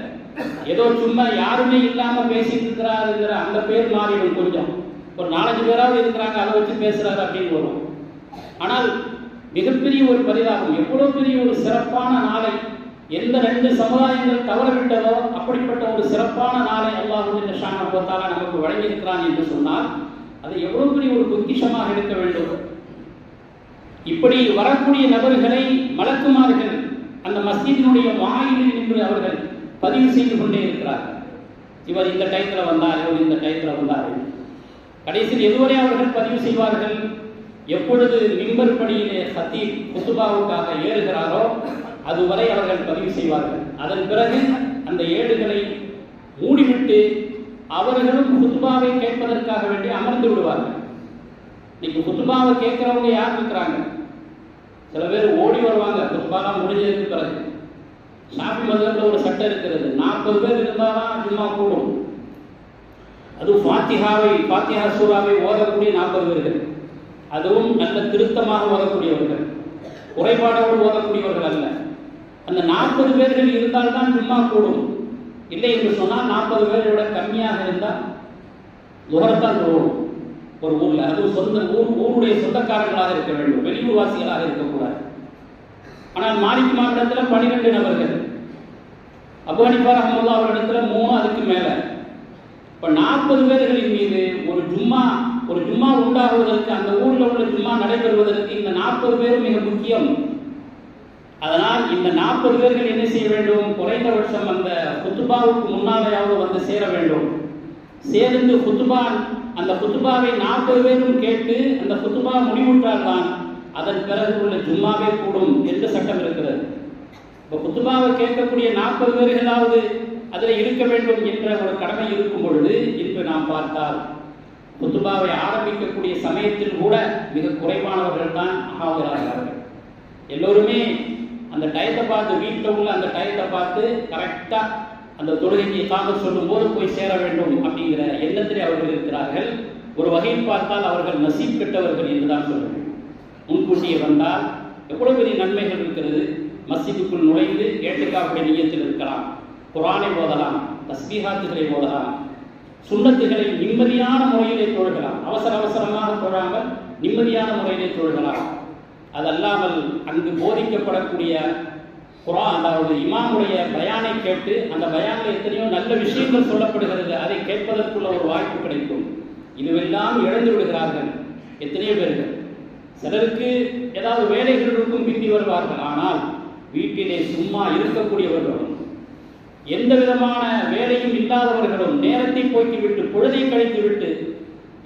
ஏதோ சும்மா யாருமே இல்லாமல் பேசிட்டு இருக்கிறாருங்கிற அந்த பேர் மாறிடும். கொஞ்சம் ஒரு 4-5 பேராவது இருக்கிறாங்க, அதை வச்சு பேசுறாரு அப்படின்னு வரும். ஆனால் மிகப்பெரிய ஒரு பரிதாபம், எவ்வளவு பெரிய ஒரு சிறப்பான நாளை எந்த 2 சமுதாயங்கள் தவறவிட்டதோ அப்படிப்பட்ட ஒரு சிறப்பான நாளை அல்லாஹ் ஷான போத்தாலா நமக்கு வழங்கியிருக்கிறான் என்று சொன்னால் அது எவ்வளவு பெரிய ஒரு பொக்கிஷமாக இருக்க வேண்டும். இப்படி வரக்கூடிய நபர்களை மலக்குமார்கள் அந்த மஸ்ஜிதினுடைய வாயிலில் நின்று அவர்கள் பதிவு செய்து கொண்டே இருக்கிறார்கள். இவர் இந்த டயத்தில் வந்தார், இவர் இந்த டயத்தில் வந்தார். கடைசியில் எதுவரை அவர்கள் பதிவு செய்வார்கள்? எப்பொழுது மிம்பர் படியிலே ஹத்தீப் குத்துபாவுக்காக ஏறுகிறாரோ அதுவரை அவர்கள் பதிவு செய்வார்கள். அதன் பிறகு அந்த ஏடுகளை மூடிவிட்டு அவர்களும் குத்துபாவை கேட்பதற்காக வேண்டி அமர்ந்து விடுவார்கள். இன்னைக்கு குத்துபாவை கேட்கிறவங்க யார் இருக்கிறாங்க? சில பேர் ஓடி வருவாங்க குத்துபாலாம் முடிஞ்சதுக்கு பிறகு. ஷாஃபி மதுஹப்ல ஒரு சட்டம் இருக்கிறது, 40 பேர் இருந்தால் தான் ஜும்மா கூடும். அதுவும் ஃபாத்திஹா சூராவை ஓதக்கூடிய 40 பேர்கள், அதுவும் நல்ல திருத்தமாக ஓதக்கூடியவர்கள், குறைபாடோடு ஓதக்கூடியவர்கள் அல்ல. அந்த 40 பேர்கள் இருந்தால்தான் ஜும்மா கூடும். இல்லை என்று சொன்னால் 40 பேரோட கம்மியாக இருந்தால் லுஹர்தான் கூடும் ஒரு ஊரில். அதுவும் ஊருடைய சொந்தக்காரர்களாக இருக்க வேண்டும், வெளியூர் வாசிகளாக இருக்கக்கூடாது. ஆனால் மாலிக் மாவட்டத்தில் 12 நபர்கள், அபூ ஹனீஃபா ரஹ்மத்துல்லாஹி அவர்களிடத்தில் 3, அதுக்கு மேலே. இப்போ 40 பேர்களின் மீது ஒரு ஜும்மா உண்டாகுவதற்கு, அந்த ஊரில் உள்ள ஜும்மா நடைபெறுவதற்கு இந்த 40 பேரும் மிக முக்கியம். அதனால் இந்த 40 பேர்கள் என்ன செய்ய வேண்டும்? குறைந்தபட்சம் அந்த குத்துபாவுக்கு முன்னாலேயாவது வந்து சேர வேண்டும். சேர்ந்து அந்த குத்துபாவை 40 பேரும் கேட்டு அந்த குத்துபா முடிவுற்றால்தான் அதன் பிறகு உள்ள ஜும்மாவே கூடும் என்று சட்டம் இருக்கிறது. இப்போ குத்துபாவை கேட்கக்கூடிய 40 பேர்களாவது அதில் இருக்க வேண்டும் என்ற ஒரு கடமை இருக்கும் பொழுது, இன்று நாம் பார்த்தால் குத்துபாவை ஆரம்பிக்கக்கூடிய சமயத்தில் கூட மிக குறைவானவர்கள் தான் ஆகிறார்கள். எல்லோருமே அந்த டயத்தை பார்த்து, வீட்டில் உள்ள அந்த டயத்தை பார்த்து கரெக்டாக அந்த தொழுகைக்கு தாங்க சொல்லும் போது போய் சேர வேண்டும் அப்படிங்கிற எண்ணத்திலே அவர்கள் இருக்கிறார்கள். ஒரு வகையில் பார்த்தால் அவர்கள் நசீப் கெட்டவர்கள் என்றுதான் சொல்ல வேண்டும். முன்கூட்டியே வந்தால் எவ்வளவு பெரிய நன்மைகள் இருக்கிறது. மஸ்ஜிதுக்குள் நுழைந்து ஏட்டுக்காப்புடைய நியத்தில் இருக்கலாம், குரானை ஓதலாம், தஸ்பீஹாத்துகளை ஓதலாம், சுன்னத்துகளை நிம்மதியான முறையிலே தொழுகலாம். அவசரமாக தொழாமல் நிம்மதியான முறையிலே தொழுகலாம். அதல்லாமல் அங்கு போதிக்கப்படக்கூடிய குர்ஆன், அதாவது இமாமுடைய பயானை கேட்டு அந்த பயானில் எத்தனையோ நல்ல விஷயங்கள் சொல்லப்படுகிறது, அதை கேட்பதற்குள்ள ஒரு வாய்ப்பு கிடைக்கும். இதுவெல்லாம் இழந்து விடுகிறார்கள் எத்தனையோ பேர்கள். சிலருக்கு ஏதாவது வேலைகள் இருக்கும், பிந்தி வருவார்கள். ஆனால் வீட்டிலே சும்மா இருக்கக்கூடியவர்களும், எந்த விதமான வேலையும் இல்லாதவர்களும், நேரத்தை போக்கிவிட்டு பொழுதை கழித்துவிட்டு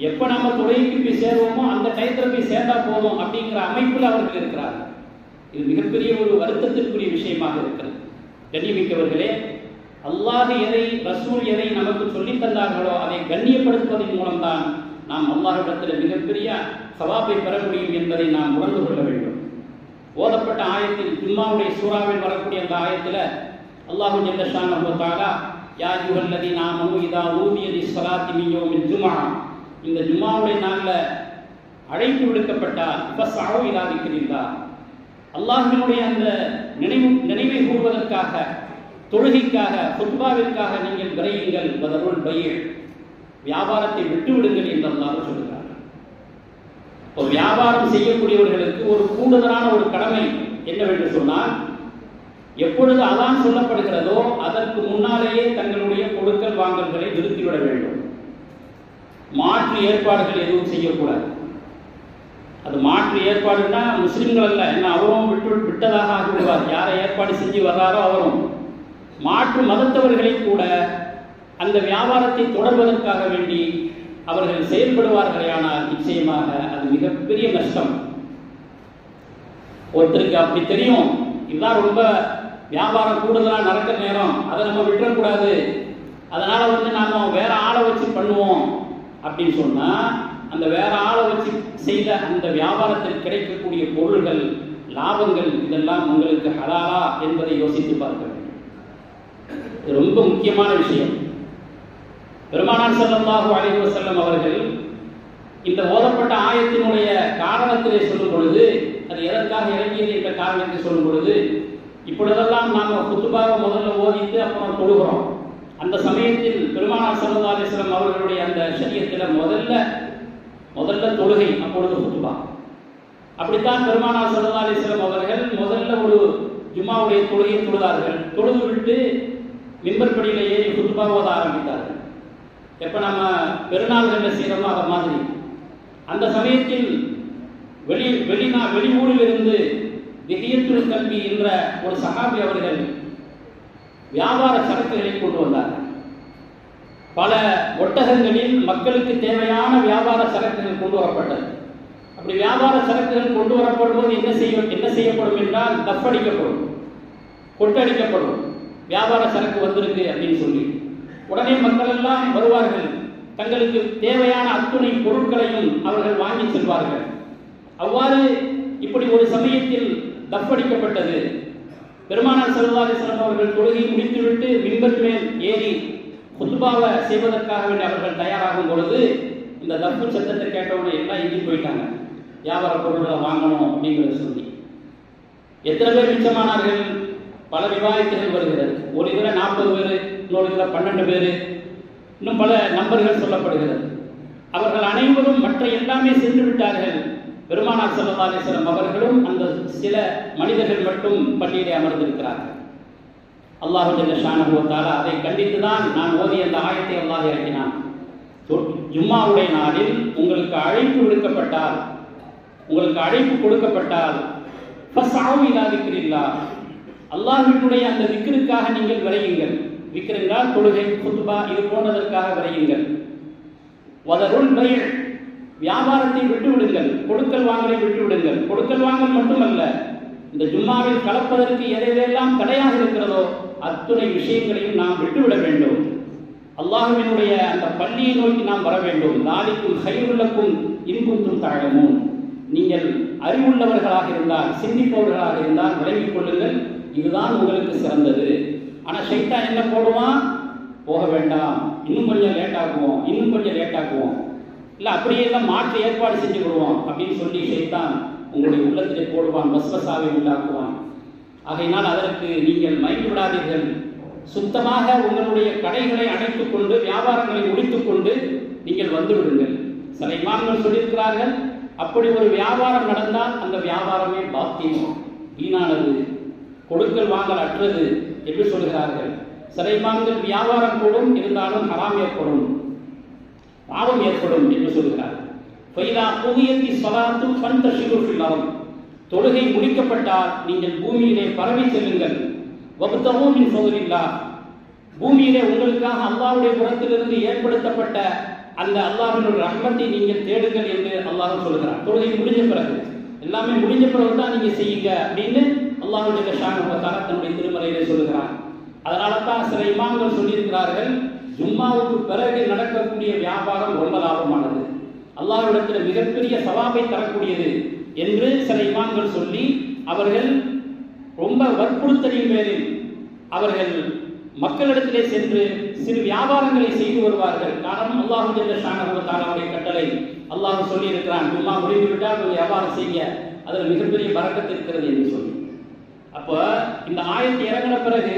எப்போ நம்ம தொழிலுக்கு போய் சேருவோமோ அந்த டயத்தில் போய் சேர்ந்தா போதும் அப்படிங்கிற அமைப்பில் அவர்கள் இருக்கிறார்கள். இது மிகப்பெரிய ஒரு வருத்தத்திற்குரிய விஷயமாக இருக்கிறது. கண்ணியமிக்கவர்களே, அல்லாஹ் எதை, ரசூல் எதை நமக்கு சொல்லித் தந்தார்களோ அதை கண்ணியப்படுத்துவதன் மூலம்தான் நாம் அல்லாஹ்விடத்தில் மிகப்பெரிய சவாபை பெற முடியும் என்பதை நாம் உணர்ந்து கொள்ள வேண்டும். ஓதப்பட்ட ஆயத்தில், ஜும்மாவுடைய சூறாவில் வரக்கூடிய அந்த ஆயத்தில் அல்லாஹு ஜல்ல ஷானஹு வ தஆலா யா அய்யுஹல்லதீன ஆமனூ இதா ஊதிய லிஸ்ஸலாத்தி மின் யௌமில் ஜும்ஆ, இந்த ஜும்மாவுடைய நாளில் அழைப்பு விடுக்கப்பட்டால் ஃபஸ்அஉ இலா திக்ரில்லாஹ், அல்லாஹ்வினுடைய அந்த நினைவை கூறுவதற்காக, தொழுகைக்காக, குத்பாவிற்காக நீங்கள் விரையுங்கள். வதருல் பைஅ, வியாபாரத்தை விட்டுவிடுங்கள் என்று அல்லாஹ் சொல்கிறார். ஒரு வியாபாரம் செய்யக்கூடியவர்களுக்கு ஒரு கூடுதலான ஒரு கடமை என்னவென்று சொன்னால், எப்பொழுது அதான் சொல்லப்படுகிறதோ அதற்கு முன்னாலேயே தங்களுடைய கொடுக்கல் வாங்கல்களை நிறுத்திவிட வேண்டும். மாற்று ஏற்பாடுகள் எதுவும் செய்யக்கூடாது. அது மாற்று ஏற்பாடுன்னா முஸ்லிம்கள் அல்ல, என்ன அவரும் விட்டதாக ஆகிவிடுவார். யாரை ஏற்பாடு செஞ்சு வர்றாரோ அவரும். மாற்று மதத்தவர்களை கூட அந்த வியாபாரத்தை தொடர்வதற்காக வேண்டி அவர்கள் செயல்படுவார்களே, ஆனால் நிச்சயமாக அது மிகப்பெரிய நஷ்டம். ஒருத்தருக்கு அப்படி தெரியும், இதுதான் ரொம்ப வியாபாரம் கூடுதலாக நடக்கிற நேரம், அதை நம்ம விட்டுறக்கூடாது, அதனால நாம வேற ஆளை வச்சு பண்ணுவோம் அப்படின்னு சொன்னா, அந்த வேற ஆளை வச்சு செய்த அந்த வியாபாரத்தில் கிடைக்கக்கூடிய பொருள்கள், லாபங்கள், இதெல்லாம் உங்களுக்கு ஹலாலா என்பதை யோசித்து பார்க்க வேண்டும். இது ரொம்ப முக்கியமான விஷயம். பெருமானார் ஸல்லல்லாஹு அலைஹி வஸல்லம் அவர்கள் இந்த ஓதப்பட்ட ஆயத்தினுடைய காரணத்திலே சொல்லும் பொழுது, அது எதற்காக இறங்கியது என்ற காரணத்தை சொல்லும் பொழுது, இப்பொழுதெல்லாம் நாம் குத்துபாவை முதல்ல ஓதித்து அப்புறம் தொழுகிறோம். அந்த சமயத்தில் பெருமானார் ஸல்லல்லாஹு அலைஹி வஸல்லம் அவர்களுடைய அந்த ஷரியத்தில் முதல்ல தொழுகை, அப்பொழுது குத்துபா. அப்படித்தான் பெருமானார் ஸல்லல்லாஹு அலைஹி வஸல்லம் அவர்கள் முதல்ல ஒரு ஜும்மாவுடைய தொழுகையை தொழுதார்கள். தொழுது விட்டு மிம்பர் படியில் ஏறி குத்துபா ஓத ஆரம்பித்தார்கள். எப்போ நம்ம பெருநாள்களில் செய்கிறோமோ அதை மாதிரி. அந்த சமயத்தில் வெளியூரில் இருந்து திஹியத்துல் கல்வி என்ற ஒரு சஹாபி அவர்கள் வியாபார சரக்குகளை கொண்டு வந்தார்கள். பல ஒட்டகங்களில் மக்களுக்கு தேவையான வியாபார சரக்குகள் கொண்டு வரப்பட்டது. அப்படி வியாபார சரக்குகள் கொண்டு வரப்படும் போது என்ன செய்யப்படும் என்றால், தப்படிக்கப்படும், கொட்டடிக்கப்படும். வியாபார சரக்கு வந்திருக்கு அப்படின்னு சொல்லி உடனே மக்கள் எல்லாம் வருவார்கள். தங்களுக்கு தேவையான அத்துணை பொருட்களையும் அவர்கள் வாங்கி செல்வார்கள். அவ்வாறு இப்படி ஒரு சமயத்தில் தப்படிக்கப்பட்டது. பெருமானார் ஸல்லல்லாஹு அலைஹி வஸல்லம் அவர்கள் தொழுகை முடித்துவிட்டு மிம்பர் மேல் ஏறி குத்பாவை செய்வதற்காக வேண்டி அவர்கள் தயாராகும் பொழுது இந்த தப்பு சத்தத்தை கேட்டவுடனே எல்லாம் எங்கி போயிட்டாங்க. வியாபார பொருட்களை வாங்கணும் அப்படிங்கிறத சொல்லி எத்தனை பேர் மிச்சமானார்கள்? பல விவாதத்துகள் வருகிறது. ஒரு இதில் 40 பேர், இன்னொரு இதில் 12 பேர், இன்னும் பல நம்பர்கள் சொல்லப்படுகிறது. அவர்கள் அனைவரும் மற்ற எல்லாமே சென்று விட்டார்கள். பெருமானார் ஸல்லல்லாஹு அலைஹி வஸல்லம் அவர்களும் அந்த சில மனிதர்கள் மட்டும் பள்ளியிலே அமர்ந்திருக்கிறார்கள். அல்லாஹ் ஜல்ல ஷானஹு வ தஆலா அதை கண்டித்துதான் நான் ஓதிய அந்த ஆயத்தை அல்லாஹ் இறக்கினான். ஜும்மாவுடைய நாளில் உங்களுக்கு அழைப்பு விடுக்கப்பட்டால், உங்களுக்கு அழைப்பு கொடுக்கப்பட்டால் ஃபஸ்அவு இலா திக்ரில்லாஹ், அல்லாஹ்வினுடைய அந்த திக்ருக்காக நீங்கள் விரையுங்கள். திக்ர் என்றால் தொழுகை, குத்பா இது போன்றதற்காக விரையுங்கள். வதருல் பை', வியாபாரத்தை விட்டுவிடுங்கள், கொடுக்கல் வாங்கலை விட்டுவிடுங்கள். கொடுக்கல் வாங்கல் மட்டுமல்ல, இந்த ஜும்மாவில் கலப்பதற்கு எதையெல்லாம் தடையாக இருக்கிறதோ அத்துணை விஷயங்களையும் நாம் விட்டுவிட வேண்டும். அல்லாஹ்வினுடைய அந்த பள்ளியை நோக்கி நாம் வர வேண்டும். நாளைக்கும் கையுள்ளக்கும் இன்புத்தும் தழமும், நீங்கள் அறிவுள்ளவர்களாக இருந்தால், சிந்திப்பவர்களாக இருந்தால் விளங்கிக் கொள்ளுங்கள், இதுதான் உங்களுக்கு சிறந்தது. ஆனால் ஷைத்தான் என்ன போடுவான்? போக வேண்டாம், இன்னும் கொஞ்சம் லேட் ஆக்குவோம், இன்னும் கொஞ்சம் லேட் ஆக்குவோம், இல்லை அப்படியே எல்லாம் மாற்று ஏற்பாடு செஞ்சு விடுவோம் அப்படின்னு சொல்லி ஷைத்தான் உங்களுடைய உள்ளத்திலே போடுவான், வஸ்வசாவை உண்டாக்குவான். ஆகையினால் அதற்கு நீங்கள் மயங்கி விடாதீர்கள். சுத்தமாக உங்களுடைய கடைகளை அடைத்துக் கொண்டு, வியாபாரங்களை முடித்துக் கொண்டு நீங்கள் வந்து விடுங்கள். சில இமாம்கள் சொல்லியிருக்கிறார்கள், அப்படி ஒரு வியாபாரம் நடந்தால் அந்த வியாபாரமே பாத்தியம், வீணானது, கொடுக்கல் வாங்கல் அற்றது என்று சொல்கிறார்கள். சில இமாம்கள் வியாபாரம் கூடும், இருந்தாலும் ஹராம் ஏற்படும், பாவம் ஏற்படும் என்று சொல்கிறார்கள். ஃபைதா குதியத்தி ஸலாத்து ஃபன்தஷிரு ஃபில் அர்த், தொழுகை முடிக்கப்பட்டால் நீங்கள் பூமியிலே பரவி செல்லுங்கள். வப்தகு மின் ஃபضலில்லாஹ், பூமியிலே உங்களுக்காக அல்லாஹ்வுடைய புறத்திலிருந்து ஏற்படுத்தப்பட்ட அந்த அல்லாஹ்வினுடைய ரஹ்மத்தை நீங்கள் தேடுங்கள் என்று அல்லாஹ் சொல்கிறார். தொழுகை முடிஞ்ச பிறகு, எல்லாமே முடிஞ்ச பிறகு தான் நீங்கள் செய்யுங்க அப்படின்னு அல்லாஹ்வுடைய ஷானஹு வ தஆலா தன்னுடைய திருமறையிலே சொல்கிறார். அதனால தான் சில இமாம்கள் சொல்லியிருக்கிறார்கள், ஜும்மாவுக்கு பிறகு நடக்கக்கூடிய வியாபாரம் ரொம்ப லாபமானது, அல்லாஹ்விடத்தில் மிகப்பெரிய சவாபை தரக்கூடியது என்று சில இமாம்கள் சொல்லி, அவர்கள் ரொம்ப வற்புறுத்தலின் பேரில் அவர்கள் மக்களிடத்திலே சென்று சிறு வியாபாரங்களை செய்து வருவார்கள். காரணம், அல்லாஹ் ஜல்ல ஷானஹு வ தஆலாவுடைய கட்டளை. அல்லாஹ் சொல்லி இருக்கிறான், ஜும்மா முடிந்து விட்டால் வியாபாரம் செய்ய, அதில் மிகப்பெரிய பரக்கத்து இருக்கிறது என்று சொல்லி. அப்போ இந்த ஆயத்து இறங்கின பிறகு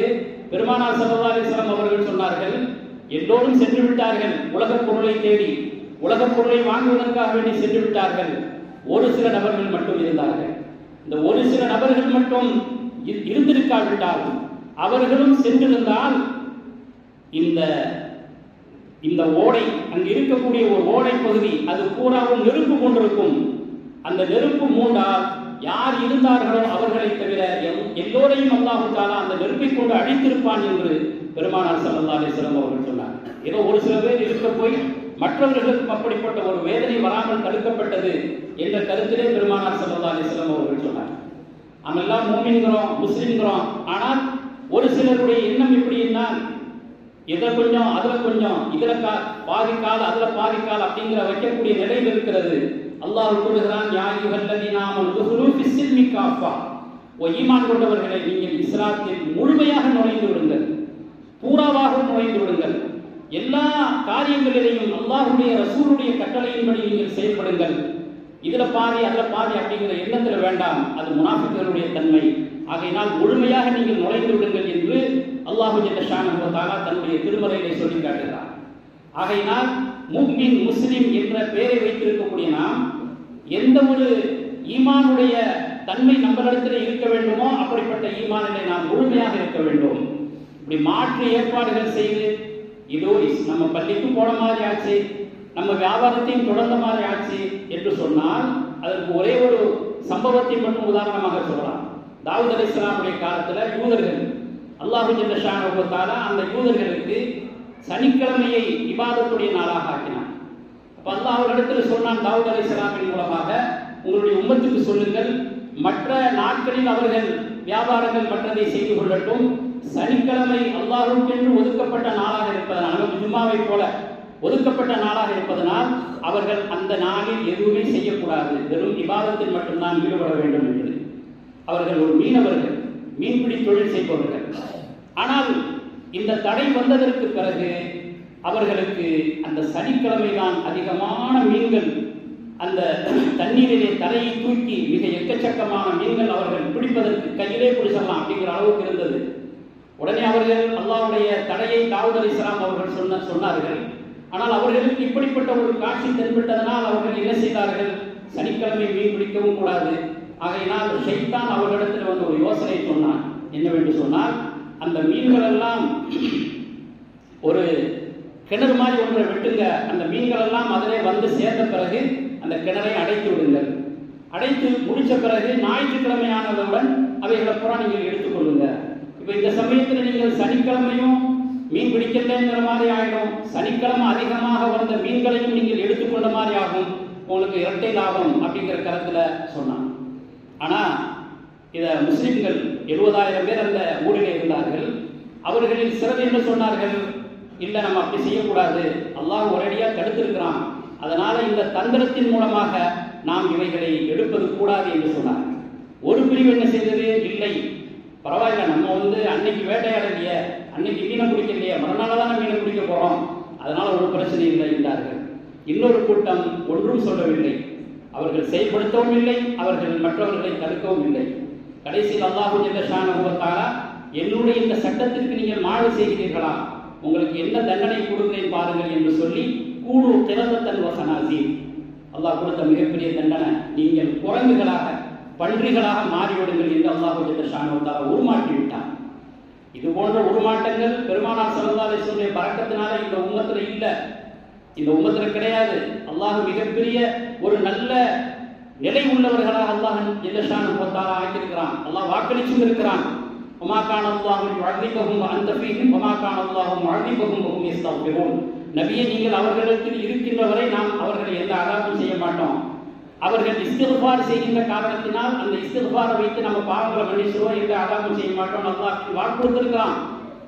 பெருமானார் ஸல்லல்லாஹு அலைஹி வஸல்லம் அவர்கள் சொன்னார்கள், எல்லோரும் சென்று விட்டார்கள் உலகப் பொருளை தேடி, உலகப் பொருளை வாங்குவதற்காக வேண்டி சென்று விட்டார்கள். ஒரு சில நபர்கள் மட்டும் இருந்தார்கள். இந்த ஒரு சில நபர்கள் மட்டும் இருந்திருக்காவிட்டால், அவர்களும் சென்றிருந்தால் இந்த ஓடை, அங்கு இருக்கக்கூடிய ஒரு ஓடை பகுதி, அது பூராவும் நெருப்பு கொண்டிருக்கும். அந்த நெருப்பு மூண்டால் யார் இருந்தார்களோ அவர்களை தவிர எல்லோரையும் அல்லாஹ் தஆலா அந்த நெருப்பை கொண்டு அழித்திருப்பான் என்று பெருமானார் ஸல்லல்லாஹு அலைஹி வஸல்லம் அவர்கள் சொன்னார். ஏதோ ஒரு சில பேர் இருக்க போய் மற்றவர்களுக்கும் அப்படிப்பட்ட ஒரு வேதனை வராமல் தடுக்கப்பட்டது என்ற கருத்திலே பெருமானார் ஸல்லல்லாஹு அலைஹி வஸல்லம் அவர்கள் சொன்னார். நம்ம எல்லாம் மூமின்கிறோம், முஸ்லிம்கிறோம், ஆனால் ஒரு சிலருடைய எண்ணம் எப்படின்னா, இதில் கொஞ்சம் அதில் கொஞ்சம், இதில் பாதி கால் அதில் பாதி கால் அப்படிங்கிற வைக்கக்கூடிய நிலையில் இருக்கிறது. அல்லாஹ் கூறுகிறான், யா அய்யுஹல்லதீன ஆமனூ துஹுலூ ஃபிஸ்ஸில்மி காஃபா, ஓ ஈமான் கொண்டவர்களை நீங்கள் இஸ்லாத்தில் முழுமையாக நுழைந்து விடுங்கள், பூராவாக நுழைந்து விடுங்கள். எல்லா காரியங்களிலேயும் அல்லாஹ்வுடைய ரசூலுடைய கட்டளையின்படி நீங்கள் செயல்படுங்கள். இதில் பாதி அதில் பாதி அப்படிங்கிற எண்ணத்தில் வேண்டாம், அது முனாஃபிக்குகளுடைய தன்மை. ஆகையினால் முழுமையாக நீங்கள் நுழைந்து விடுங்கள் என்று அல்லாஹ் ஜல்ல ஷானஹு வ தஆலா தன்னுடைய திருமறையிலே சொல்லி காட்டுகிறார். ஆகையினால் முஃமின், முஸ்லிம் என்ற பெயரை வைத்திருக்கக்கூடிய நாம் எந்த ஒரு ஈமானுடைய தன்மை நம்மளிடத்தில் இருக்க வேண்டுமோ அப்படிப்பட்ட ஈமானிலே நாம் முழுமையாக இருக்க வேண்டும். இப்படி மாற்று ஏற்பாடுகள் செய்து, இதோ நம்ம பள்ளிக்கு போன மாதிரி ஆச்சு, நம்ம வியாபாரத்தையும் தொடர்ந்த மாதிரி ஆச்சு என்று சொன்னால், அதற்கு ஒரே ஒரு சம்பவத்தை மட்டும் உதாரணமாக சொல்லலாம். தாவூத் அலைஹிஸ்ஸலாமுடைய காலத்தில் யூதர்கள், அல்லாஹ் ஜல்ல ஷானஹு வ தஆலா அந்த யூதர்களுக்கு சனிக்கிழமையை இபாதத்துடைய நாளாக ஆக்கினான். அப்போ அல்லாஹ் அவர்களிடத்தில் சொன்னான், தாவூத் அலைஹிஸ்ஸலாமின் மூலமாக, உங்களுடைய உம்மத்துக்கு சொல்லுங்கள், மற்ற நாட்களில் அவர்கள் வியாபாரங்கள் மற்றதை செய்து கொள்ளட்டும், சனிக்கிழமை அல்லாஹ்வுக்கென்று ஒதுக்கப்பட்ட நாளாக இருப்பதனால், ஜும்மாவை போல ஒதுக்கப்பட்ட நாளாக இருப்பதனால் அவர்கள் அந்த நாளில் எதுவுமே செய்யக்கூடாது, வெறும் இபாதத்தில் மட்டும்தான் ஈடுபட வேண்டும் என்று. அவர்கள் ஒரு மீனவர்கள், மீன்பிடி தொழில் செய்பவர்கள். ஆனால் இந்த தடை வந்ததற்கு பிறகு அவர்களுக்கு அந்த சனிக்கிழமை தான் அதிகமான மீன்கள், அந்த தண்ணீரிலே தலையை தூக்கி மிக எக்கச்சக்கமான மீன்கள் அவர்கள் பிடிப்பதற்கு கையிலே பிடிச்சிடலாம் அப்படிங்கிற அளவுக்கு இருந்தது. உடனே அவர்கள் அல்லாஹ்வுடைய தடையை தாவூத் அலைஹிஸ்ஸலாம் அவர்கள் சொன்னார்கள். ஆனால் அவர்களுக்கு இப்படிப்பட்ட ஒரு காட்சி தென்பட்டதனால் அவர்கள் என்ன செய்தார்கள், சனிக்கிழமை மீன் பிடிக்கவும் கூடாது. ஆகையினால் ஷைத்தான் அவர்களிடத்தில் வந்து ஒரு யோசனை சொன்னான். என்னவென்று சொன்னால், அந்த மீன்கள் எல்லாம் ஒரு கிணறு மாதிரி ஒன்றை வெட்டுங்க, அந்த மீன்கள் எல்லாம் அதிலே வந்து சேர்ந்த பிறகு அந்த கிணறை அடைத்து விடுங்கள். அடைத்து முடிச்ச பிறகு ஞாயிற்றுக்கிழமையானதுடன் அவைகளை பூரா நீங்கள் எடுத்துக்கொள்ளுங்க. இப்போ இந்த சமயத்தில் நீங்கள் சனிக்கிழமையும் மீன் பிடிக்கலங்கிற மாதிரி ஆகிடும், சனிக்கிழமை அதிகமாக வந்த மீன்களையும் நீங்கள் எடுத்துக்கொண்ட மாதிரி ஆகும், உங்களுக்கு இரட்டை லாபம் அப்படிங்கிற கருத்தில் சொன்னான். ஆனால் இதை முஸ்லிம்கள் 70,000 பேர் அந்த ஊரில் இருந்தார்கள். அவர்களில் சிலர் என்ன சொன்னார்கள், இல்லை நம்ம அப்படி செய்யக்கூடாது, அல்லாஹ் ஒரேடியாக தடுத்திருக்கிறான், அதனால இந்த தந்திரத்தின் மூலமாக நாம் இவைகளை எடுப்பது கூடாது என்று சொன்னார். ஒரு பிரிவு என்ன செய்தது, இல்லை பரவாயில்ல, நம்ம அன்னைக்கு வேட்டையாடலையே, அன்னைக்கு மீனை பிடிக்கலையே, மறுநாள் தானே மீனை பிடிக்க போறோம், அதனால ஒரு பிரச்சனை இல்லை என்றார்கள். இன்னொரு கூட்டம் ஒன்றும் சொல்லவில்லை, அவர்கள் செயல்படுத்தவும் இல்லை, அவர்கள் மற்றவர்களை தடுக்கவும் இல்லை. கடைசியில் அல்லாஹு ஜல்ல ஷானஹு வ தஆலா என்னுடைய இந்த சட்டத்திற்கு நீங்கள் மாறு செய்கிறீர்களா, உங்களுக்கு என்ன தண்டனை கொடுக்கிறேன் பாருங்கள் என்று சொல்லி கூடு கிரதத்தன் வசனாசி, அல்லாஹ் கொடுத்த மிகப்பெரிய தண்டனை, நீங்கள் குரங்குகளாக பன்றிகளாக மாறிவிடுங்கள் என்று அல்லாஹு ஜல்ல ஷானஹு வ தஆலா உருமாற்றி விட்டான். இது போன்ற உருமாற்றங்கள் பெருமானார் ஸல்லல்லாஹு அலைஹி வஸல்லம் பரக்கத்தினால இந்த உம்மத்துல இல்லை, இந்த உம்மத்துல கிடையாது. அல்லாஹ் மிகப்பெரிய ஒரு நல்ல நிலை உள்ளவர்களாக அல்லாஹ் ஜல்ல ஷானஹு வ தஆலா ஆக்கியிருக்கிறான். அல்லாஹ் வாக்களிச்சும் இருக்கிறான், வமா கான அல்லாஹு யுஅذிபஹும் வ அன்த ஃபீஹிம் வமா கான அல்லாஹு முஅذிபஹும் வ ஹும் யஸ்தக்பிரூன். நபியே, நீங்கள் அவர்களிடத்தில் இருக்கின்ற வரை நாம் அவர்களை எந்த அதாபும் செய்ய மாட்டோம். அவர்கள் இஸ்திக்ஃபார் செய்கின்ற காரணத்தினால் அந்த இஸ்திக்ஃபாரை வைத்து நம்ம பாவங்களை மன்னிச்சுவோம், எந்த அதாபும் செய்ய மாட்டோம் அல்லாஹ் வாக்கு கொடுத்திருக்கிறான்.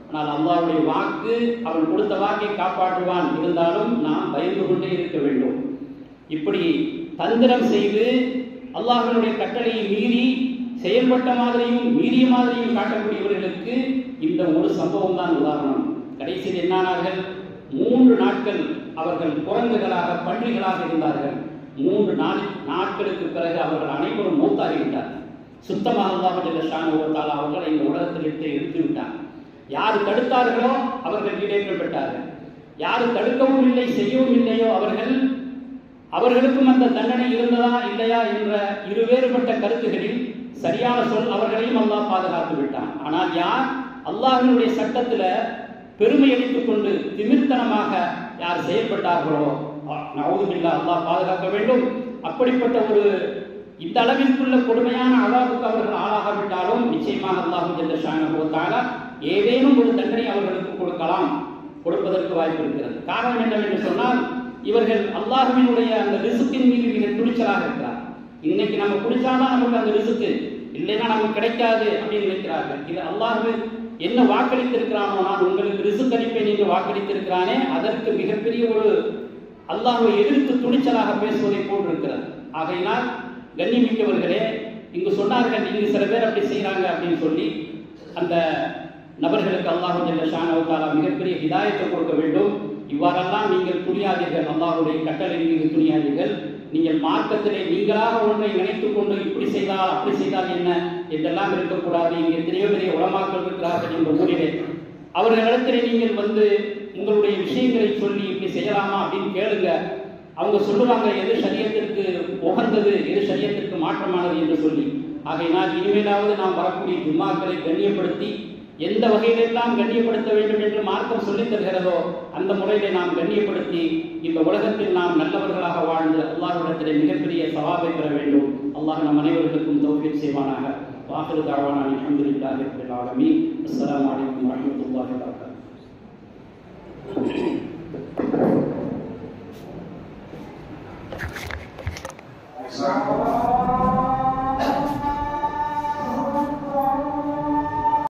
ஆனால் அல்லாஹ்வுடைய வாக்கு, அவன் கொடுத்த வாக்கை காப்பாற்றுவான். இருந்தாலும் நாம் பயந்து கொண்டே இருக்க வேண்டும். இப்படி தந்திரம் செய்து அல்லாஹ்வினுடைய கட்டளையை மீறி செயல்பட்ட மாதிரியும் மீறிய மாதிரியும் காட்டக்கூடியவர்களுக்கு இந்த ஒரு சம்பவம் தான் உதாரணம். கடைசியில் என்னானார்கள், 3 நாட்கள் அவர்கள் குரங்குகளாக பன்றிகளாக இருந்தார்கள். 3 நாட்களுக்கு பிறகு அவர்கள் அனைவரும் மௌத்தாகிவிட்டார்கள். சுத்தமாக அல்லாஹ் ஜல்ல ஷானஹு வ தஆலா அவர்களை இந்த உலகத்திலிருந்து எடுத்து விட்டார். யார் தடுத்தார்களோ அவர்கள் ஈடேற்றம் பெற்றார்கள், யார் தடுக்கவும் இல்லை செய்யவும் இல்லையோ அவர்களுக்கும் அந்த தண்டனை இருந்ததா இல்லையா என்ற இருவேறுபட்ட கருத்துகளில் சரியான சொல் அவர்களையும் அல்லாஹ் பாதுகாத்து விட்டான். ஆனால் யார் அல்லாஹ்வினுடைய சட்டத்தில் பெருமை அளித்துக் கொண்டு திமிர்த்தனமாக யார் செயல்பட்டார்களோ, நஊது பில்லாஹ், அல்லாஹ் பாதுகாக்க வேண்டும். அப்படிப்பட்ட ஒரு இந்த அளவிற்குள்ள கொடுமையான அதாபுக்கு அவர்கள் ஆளாகாவிட்டாலும் நிச்சயமாக அல்லாஹ் ஜல்ல ஷானஹு வ தஆலா ஏதேனும் ஒரு தண்டனை அவர்களுக்கு கொடுப்பதற்கு வாய்ப்பு இருக்கிறது. காரணம் என்னவென்று சொன்னால், இவர்கள் அல்லாஹ்வினுடைய அந்த ரிஸ்கின் மீது மிக துணிச்சலாக இருக்கிறார். இன்னைக்கு நம்ம குடிச்சாதான் நமக்கு அந்த ரிஸ்க், இல்லைன்னா நமக்கு கிடைக்காது அப்படின்னு நினைக்கிறார்கள். இது அல்லாஹ் என்ன வாக்களித்திருக்கிறானோ, நான் உங்களுக்கு ரிஸ்க் அளிப்பேன் என்று வாக்களித்திருக்கிறானே, அதற்கு மிகப்பெரிய ஒரு அல்லாஹ்வை எதிர்த்து துணிச்சலாக பேசுவதை போன்றிருக்கிறது. ஆகையினால் கண்ணியமிக்கவர்களே, இங்கு சொன்னார்கள், இங்கு சில பேர் அப்படி செய்கிறாங்க அப்படின்னு சொல்லி, அந்த நபர்களுக்கு அல்லாஹ் ஜல்ல ஷானஹு வ தஆலா மிகப்பெரிய ஹிதாயத்தை கொடுக்க வேண்டும். இவ்வாறெல்லாம் நீங்கள் துணியாதீர்கள், அல்லாஹ்வுடைய கட்டளை மீது துணியாதீர்கள். நீங்கள் மார்க்கத்திலே நீங்களாக ஒன்றை நினைத்துக் கொண்டு இப்படி செய்தால் அப்படி செய்தால் என்ன என்றெல்லாம் இருக்கக்கூடாது. இங்கே எத்தனையோ பெரிய உலமாக்கள் இருக்கிறார்கள் என்ற ஊரிலே, அவர்களிடத்திலே நீங்கள் உங்களுடைய விஷயங்களை சொல்லி இப்படி செய்யலாமா அப்படின்னு கேளுங்க. அவங்க சொல்லுவாங்க எது ஷரியத்திற்கு உகந்தது, எது ஷரியத்திற்கு மாற்றமானது என்று சொல்லி. ஆகையினால் இனிமேலாவது நாம் வரக்கூடிய ஜும்மாக்களை கண்ணியப்படுத்தி எந்த வகையிலெல்லாம் கண்ணியப்படுத்த வேண்டும் என்று மார்க்கம் சொல்லித் தருகிறதோ அந்த முறையிலே நாம் கண்ணியப்படுத்தி இந்த உலகத்தில் நாம் நல்லவர்களாக வாழ்ந்து அல்லாஹ்விடத்திலே மிகப்பெரிய சவாபை பெற வேண்டும். அல்லாஹ் நம் அனைவர்களுக்கும் தௌஃபீக் செய்வானாக. வாஹிரு தஅவானா அல்ஹம்துலில்லாஹி ரப்பில் ஆலமீன். அஸ்ஸலாமு அலைக்கும் வரஹ்மத்துல்லாஹி வபரகாத்துஹு.